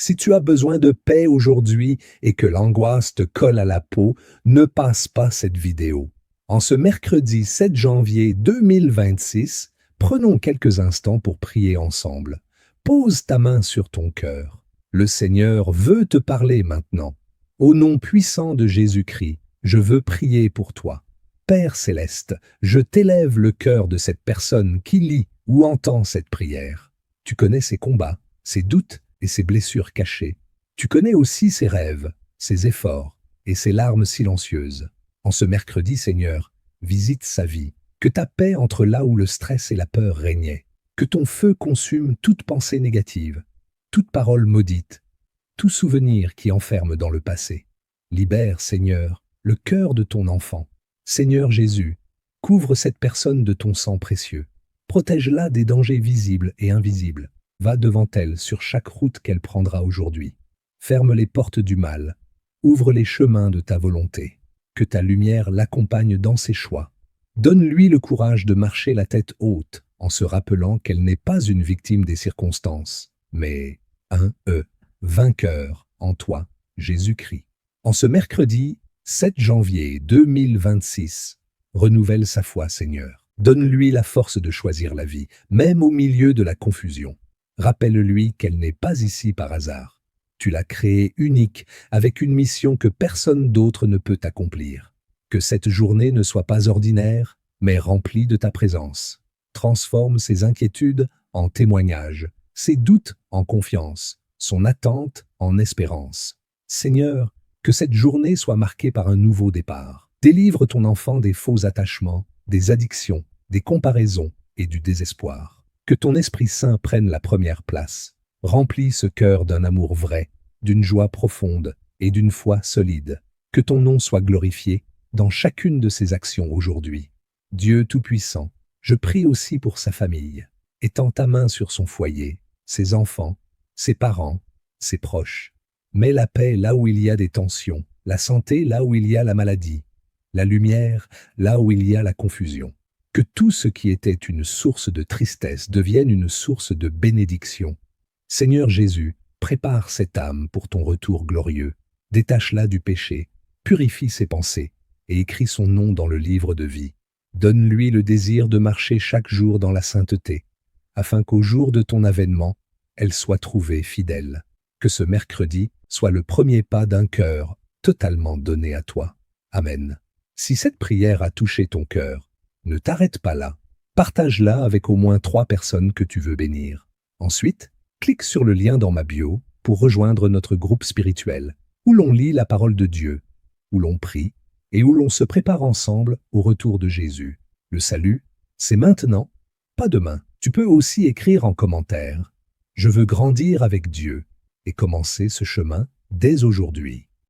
Si tu as besoin de paix aujourd'hui et que l'angoisse te colle à la peau, ne passe pas cette vidéo. En ce mercredi 7 janvier 2026, prenons quelques instants pour prier ensemble. Pose ta main sur ton cœur. Le Seigneur veut te parler maintenant. Au nom puissant de Jésus-Christ, je veux prier pour toi. Père céleste, je t'élève le cœur de cette personne qui lit ou entend cette prière. Tu connais ses combats, ses doutes et ses blessures cachées. Tu connais aussi ses rêves, ses efforts et ses larmes silencieuses. En ce mercredi, Seigneur, visite sa vie. Que ta paix entre là où le stress et la peur régnaient. Que ton feu consume toute pensée négative, toute parole maudite, tout souvenir qui enferme dans le passé. Libère, Seigneur, le cœur de ton enfant. Seigneur Jésus, couvre cette personne de ton sang précieux. Protège-la des dangers visibles et invisibles. Va devant elle sur chaque route qu'elle prendra aujourd'hui. Ferme les portes du mal. Ouvre les chemins de ta volonté. Que ta lumière l'accompagne dans ses choix. Donne-lui le courage de marcher la tête haute en se rappelant qu'elle n'est pas une victime des circonstances, mais un vainqueur en toi, Jésus-Christ. En ce mercredi 7 janvier 2026, renouvelle sa foi, Seigneur. Donne-lui la force de choisir la vie, même au milieu de la confusion. Rappelle-lui qu'elle n'est pas ici par hasard. Tu l'as créée unique, avec une mission que personne d'autre ne peut accomplir. Que cette journée ne soit pas ordinaire, mais remplie de ta présence. Transforme ses inquiétudes en témoignages, ses doutes en confiance, son attente en espérance. Seigneur, que cette journée soit marquée par un nouveau départ. Délivre ton enfant des faux attachements, des addictions, des comparaisons et du désespoir. Que ton Esprit Saint prenne la première place. Remplis ce cœur d'un amour vrai, d'une joie profonde et d'une foi solide. Que ton nom soit glorifié dans chacune de ses actions aujourd'hui. Dieu Tout-Puissant, je prie aussi pour sa famille. Étends ta main sur son foyer, ses enfants, ses parents, ses proches. Mets la paix là où il y a des tensions, la santé là où il y a la maladie, la lumière là où il y a la confusion. Que tout ce qui était une source de tristesse devienne une source de bénédiction. Seigneur Jésus, prépare cette âme pour ton retour glorieux. Détache-la du péché, purifie ses pensées et écris son nom dans le livre de vie. Donne-lui le désir de marcher chaque jour dans la sainteté, afin qu'au jour de ton avènement, elle soit trouvée fidèle. Que ce mercredi soit le premier pas d'un cœur totalement donné à toi. Amen. Si cette prière a touché ton cœur, ne t'arrête pas là. Partage-la avec au moins 3 personnes que tu veux bénir. Ensuite, clique sur le lien dans ma bio pour rejoindre notre groupe spirituel, où l'on lit la parole de Dieu, où l'on prie et où l'on se prépare ensemble au retour de Jésus. Le salut, c'est maintenant, pas demain. Tu peux aussi écrire en commentaire « Je veux grandir avec Dieu » et commencer ce chemin dès aujourd'hui.